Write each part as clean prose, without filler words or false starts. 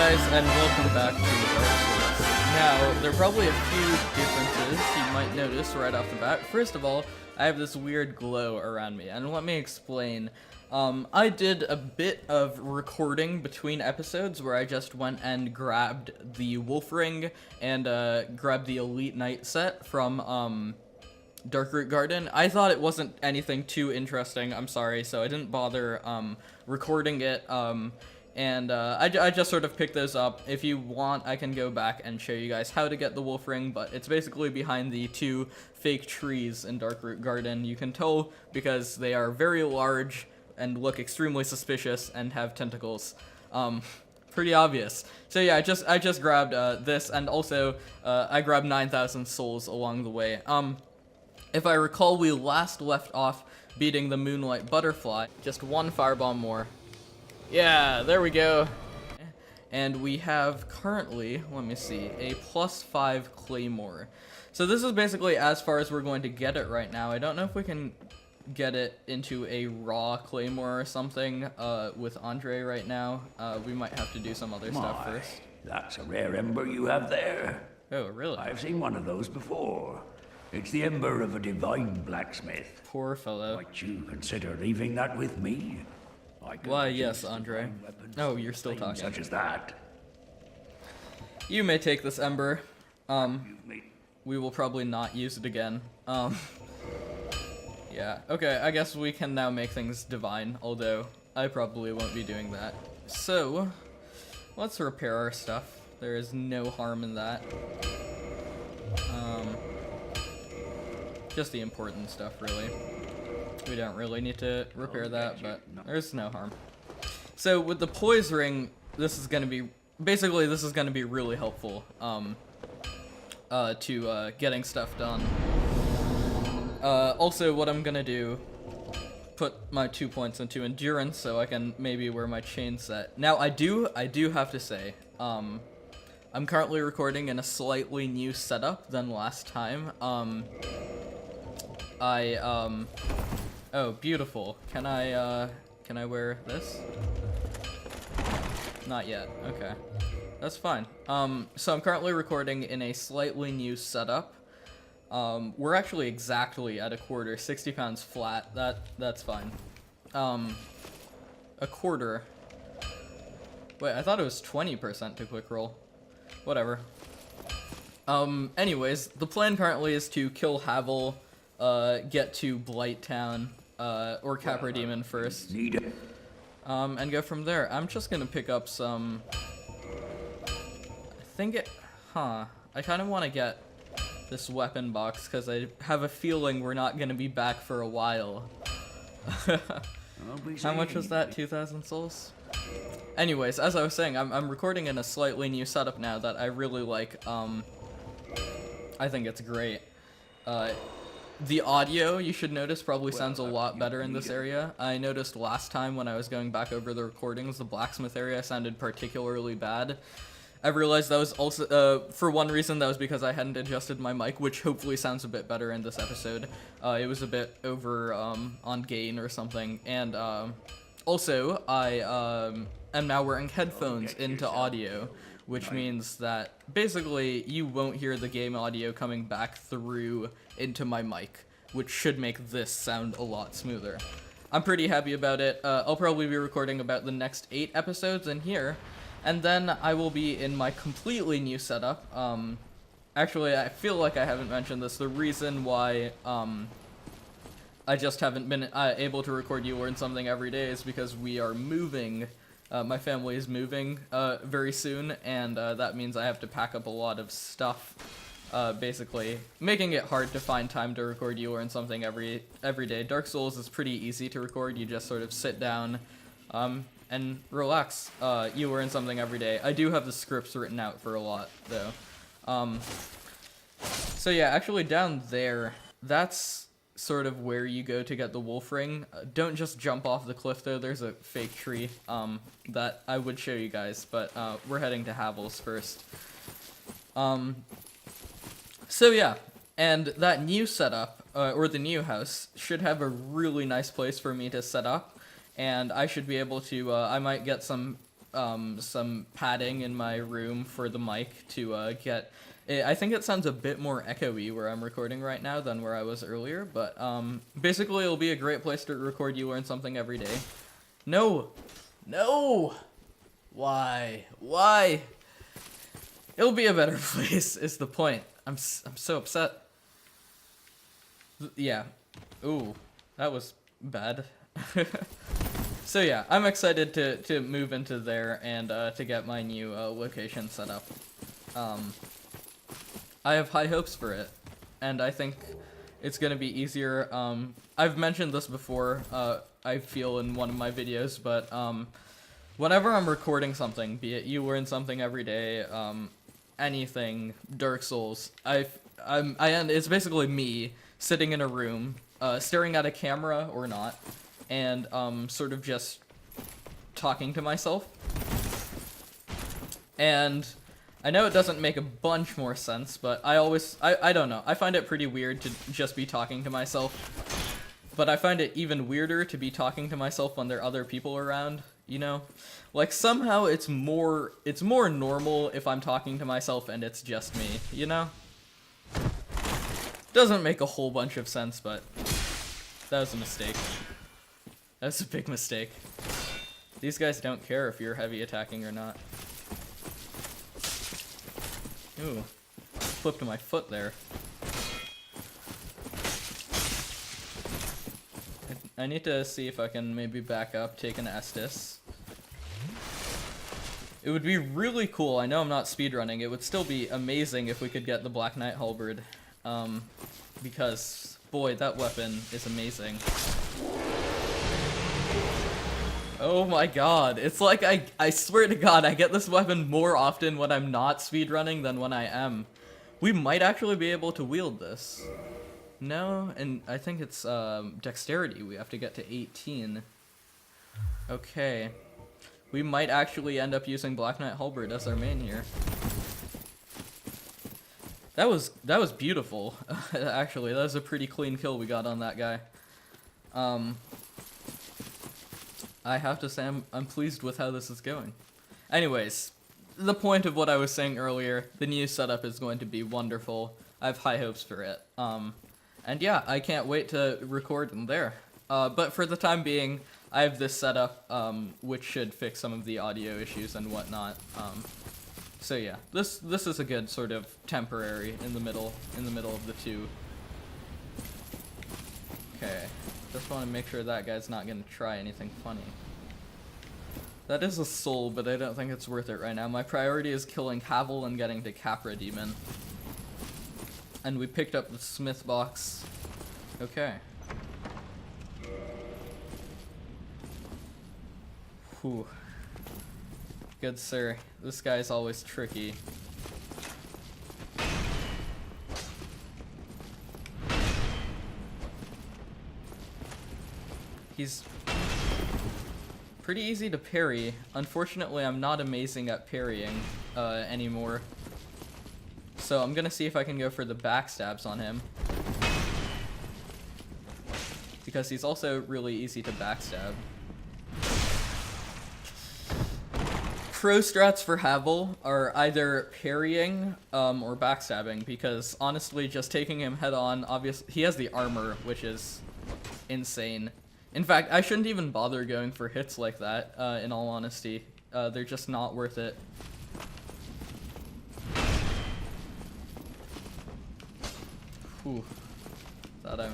guys, and welcome back to Dark Souls. Now, there are probably a few differences you might notice right off the bat. First of all, I have this weird glow around me, and let me explain. I did a bit of recording between episodes where I just went and grabbed the Wolf Ring and grabbed the Elite Knight set from Darkroot Garden. I thought it wasn't anything too interesting, I'm sorry, so I didn't bother recording it. I just sort of picked those up. If you want, I can go back and show you guys how to get the Wolf Ring, but it's basically behind the two fake trees in Darkroot Garden. You can tell because they are very large and look extremely suspicious and have tentacles. Pretty obvious. So yeah, I just grabbed this, and also I grabbed 9,000 souls along the way. If I recall, we last left off beating the Moonlight Butterfly. Just one firebomb more. Yeah, there we go. And we have currently, let me see, a +5 Claymore. So this is basically as far as we're going to get it right now. I don't know if we can get it into a raw Claymore or something with Andre right now. We might have to do some other stuff first. That's a rare ember you have there. Oh, really? I've seen one of those before. It's the ember of a divine blacksmith. Poor fellow. Might you consider leaving that with me? Why, yes, Andre. Oh, you're still talking. Such as that. You may take this ember. We will probably not use it again. Yeah, okay, I guess we can now make things divine, although I probably won't be doing that. So, let's repair our stuff. There is no harm in that. Just the important stuff, really. We don't really need to repair that, but there's no harm. So with the poise ring, this is gonna be really helpful to getting stuff done. Also, what I'm gonna do, put my 2 points into endurance so I can maybe wear my chain set. Now I do have to say, I'm currently recording in a slightly new setup than last time. Oh, beautiful. Can I wear this? Not yet. Okay. That's fine. So I'm currently recording in a slightly new setup. We're actually exactly at a quarter, 60 pounds flat. That's fine. A quarter. Wait, I thought it was 20% to quick roll. Whatever. Anyways, the plan currently is to kill Havel, get to Blighttown, or Capra Demon first, and go from there. I'm just gonna pick up some, I kind of want to get this weapon box, because I have a feeling we're not gonna be back for a while. How much was that, 2,000 souls? Anyways, as I was saying, I'm recording in a slightly new setup now that I really like. I think it's great. The audio, you should notice, probably sounds a lot better in this area. I noticed last time when I was going back over the recordings, the blacksmith area sounded particularly bad. I realized that was also, for one reason, that was because I hadn't adjusted my mic, which hopefully sounds a bit better in this episode. It was a bit over on gain or something. And also, I am now wearing headphones into audio, which means that basically you won't hear the game audio coming back through into my mic, which should make this sound a lot smoother. I'm pretty happy about it. I'll probably be recording about the next 8 episodes in here, and then I will be in my completely new setup. Actually, I feel like I haven't mentioned this. The reason why I just haven't been able to record You Learn Something every day is because we are moving. My family is moving very soon, and that means I have to pack up a lot of stuff, basically making it hard to find time to record You Learn Something every day. Dark Souls is pretty easy to record. You just sort of sit down and relax. You learn something every day. I do have the scripts written out for a lot, though. So yeah, actually down there, that's sort of where you go to get the Wolf Ring. Don't just jump off the cliff, though. There's a fake tree that I would show you guys, but we're heading to Havel's first. So yeah, and that new setup, or the new house, should have a really nice place for me to set up, and I should be able to, I might get some some padding in my room for the mic to get... I think it sounds a bit more echoey where I'm recording right now than where I was earlier, but basically it'll be a great place to record You Learn Something Every Day. No! No! Why? Why? It'll be a better place, is the point. I'm so upset. Yeah. Ooh, that was bad. So yeah, I'm excited to move into there and to get my new location set up. I have high hopes for it, and I think it's gonna be easier. I've mentioned this before, I feel in one of my videos, but whenever I'm recording something, be it You Learn Something Every Day, anything, Dark Souls, it's basically me sitting in a room, staring at a camera or not, and sort of just talking to myself. And I know it doesn't make a bunch more sense, but I don't know. I find it pretty weird to just be talking to myself, but I find it even weirder to be talking to myself when there are other people around, you know? Like, somehow it's more normal if I'm talking to myself and it's just me, you know? Doesn't make a whole bunch of sense, but that was a mistake. That was a big mistake. These guys don't care if you're heavy attacking or not. Ooh, flipped my foot there. I need to see if I can maybe back up, take an Estus. It would be really cool. I know I'm not speedrunning. It would still be amazing if we could get the Black Knight Halberd. Because, boy, that weapon is amazing. Oh my god, it's like I swear to god, I get this weapon more often when I'm not speedrunning than when I am. We might actually be able to wield this. No, and I think it's dexterity, we have to get to 18. Okay. We might actually end up using Black Knight Halberd as our main here. That was beautiful. Actually, that was a pretty clean kill we got on that guy. I have to say I'm pleased with how this is going. Anyways, the point of what I was saying earlier, the new setup is going to be wonderful. I have high hopes for it. And yeah, I can't wait to record in there. But for the time being, I have this setup, which should fix some of the audio issues and whatnot. So yeah, this is a good sort of temporary in the middle of the two. Okay, just want to make sure that guy's not gonna try anything funny. That is a soul, but I don't think it's worth it right now. My priority is killing Havel and getting to Capra Demon. And we picked up the Smith box. Okay. Whew. Good sir. This guy's always tricky. He's pretty easy to parry. Unfortunately, I'm not amazing at parrying anymore. So I'm gonna see if I can go for the backstabs on him. Because he's also really easy to backstab. Pro strats for Havel are either parrying or backstabbing, because honestly, just taking him head on, obviously, he has the armor, which is insane. In fact, I shouldn't even bother going for hits like that, in all honesty. They're just not worth it. Whew. Thought I...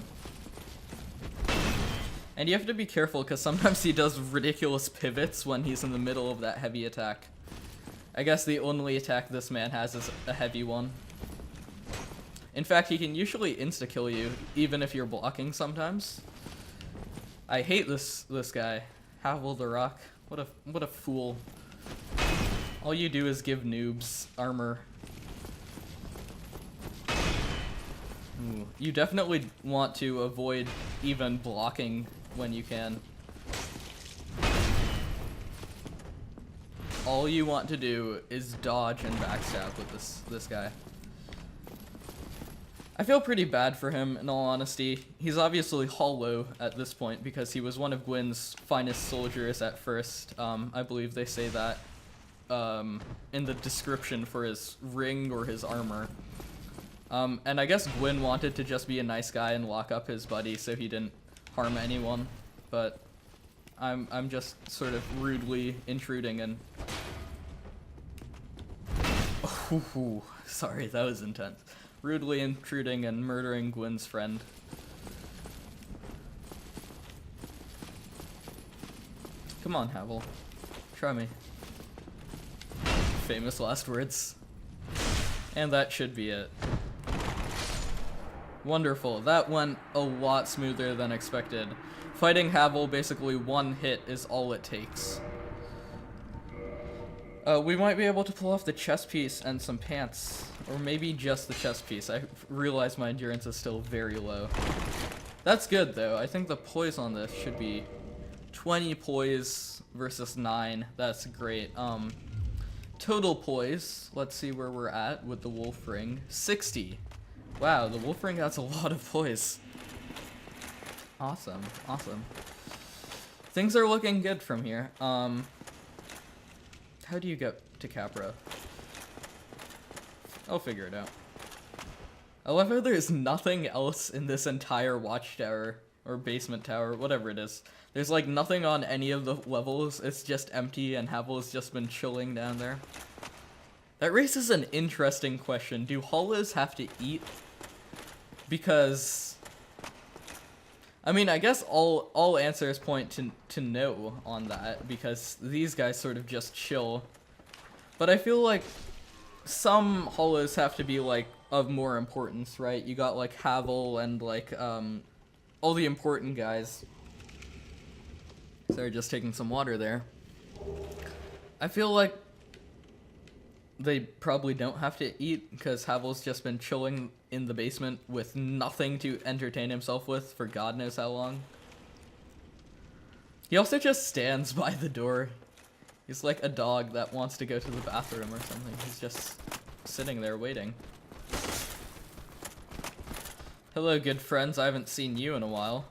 And you have to be careful, because sometimes he does ridiculous pivots when he's in the middle of that heavy attack. I guess the only attack this man has is a heavy one. In fact, he can usually insta-kill you, even if you're blocking sometimes. I hate this guy. Havel the Rock. What a fool. All you do is give noobs armor. Ooh. You definitely want to avoid even blocking when you can. All you want to do is dodge and backstab with this guy. I feel pretty bad for him, in all honesty. He's obviously hollow at this point because he was one of Gwyn's finest soldiers at first. I believe they say that. in the description for his ring or his armor. And I guess Gwyn wanted to just be a nice guy and lock up his buddy so he didn't harm anyone, but I'm just sort of rudely intruding and... Ooh, sorry, that was intense. Rudely intruding and murdering Gwyn's friend. Come on, Havel. Try me. Famous last words. And that should be it. Wonderful. That went a lot smoother than expected. Fighting Havel, basically one hit is all it takes. We might be able to pull off the chest piece and some pants. Or maybe just the chest piece. I realize my endurance is still very low. That's good, though. I think the poise on this should be 20 poise versus 9. That's great. Total poise, let's see where we're at with the wolf ring. 60. Wow, the wolf ring has a lot of poise. Awesome, awesome. Things are looking good from here. How do you get to Capra? I'll figure it out. I love how there's nothing else in this entire watchtower, or basement tower, whatever it is. There's like nothing on any of the levels, it's just empty and Havel's just been chilling down there. That raises an interesting question. Do hollows have to eat? Because... I mean, I guess all answers point to no on that, because these guys sort of just chill. But I feel like some hollows have to be, like, of more importance, right? You got, like, Havel and, like, all the important guys. Sorry, just taking some water there. I feel like they probably don't have to eat, because Havel's just been chilling in the basement with nothing to entertain himself with for God knows how long. He also just stands by the door. He's like a dog that wants to go to the bathroom or something. He's just sitting there waiting. Hello, good friends. I haven't seen you in a while.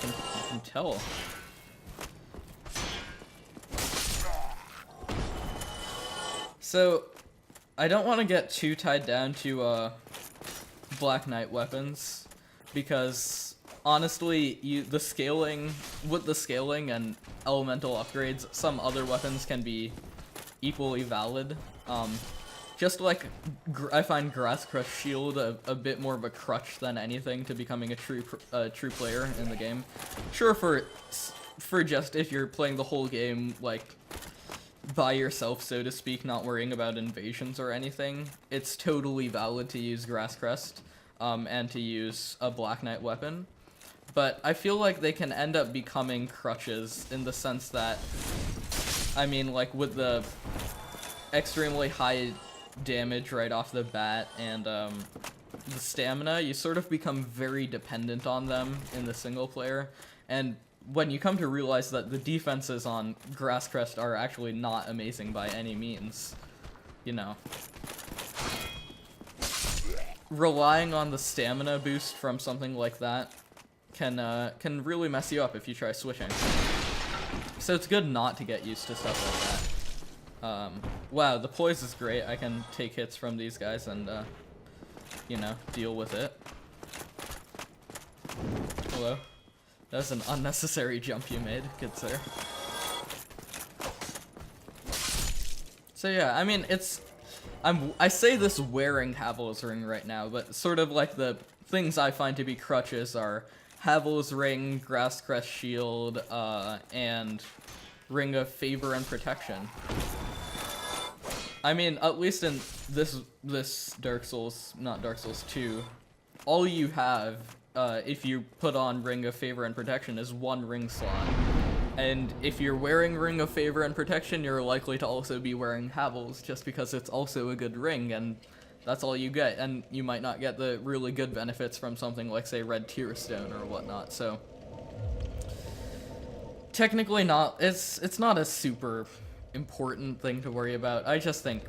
I can tell. So, I don't want to get too tied down to Black Knight weapons, because honestly, with the scaling and elemental upgrades, some other weapons can be equally valid. Just like I find Grass Crush Shield a bit more of a crutch than anything to becoming a true player in the game. Sure, for just if you're playing the whole game like by yourself, so to speak, not worrying about invasions or anything, it's totally valid to use Grass Crest and to use a Black Knight weapon. But I feel like they can end up becoming crutches in the sense that, I mean, like with the extremely high damage right off the bat and the stamina, you sort of become very dependent on them in the single player. And when you come to realize that the defenses on Grass Crest are actually not amazing by any means, you know, relying on the stamina boost from something like that can really mess you up if you try switching. So it's good not to get used to stuff like that. Wow, the poise is great. I can take hits from these guys and, you know, deal with it. Hello? That was an unnecessary jump you made, good sir. So yeah, I mean, I say this wearing Havel's ring right now, but sort of like the things I find to be crutches are Havel's ring, Grass Crest Shield, and Ring of Favor and Protection. I mean, at least in this Dark Souls, not Dark Souls 2, all you have, if you put on Ring of Favor and Protection, is one ring slot. And if you're wearing Ring of Favor and Protection, you're likely to also be wearing Havel's, just because it's also a good ring, and that's all you get. And you might not get the really good benefits from something like, say, Red Tear Stone or whatnot, so... Technically not, it's not a super important thing to worry about. I just think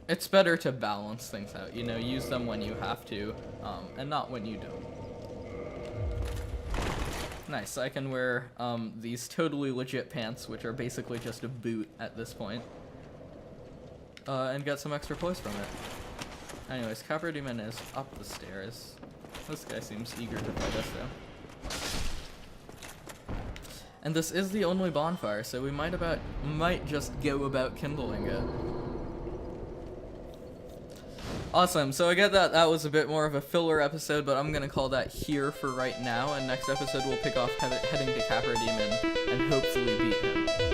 it's better to balance things out, you know, use them when you have to, and not when you don't. Nice, I can wear these totally legit pants, which are basically just a boot at this point. And get some extra poise from it. Anyways, Capra Demon is up the stairs. This guy seems eager to fight us though. And this is the only bonfire, so we might just go about kindling it. Awesome, so I get that was a bit more of a filler episode, but I'm gonna call that here for right now, and next episode we'll pick off heading to Capra Demon and hopefully beat him.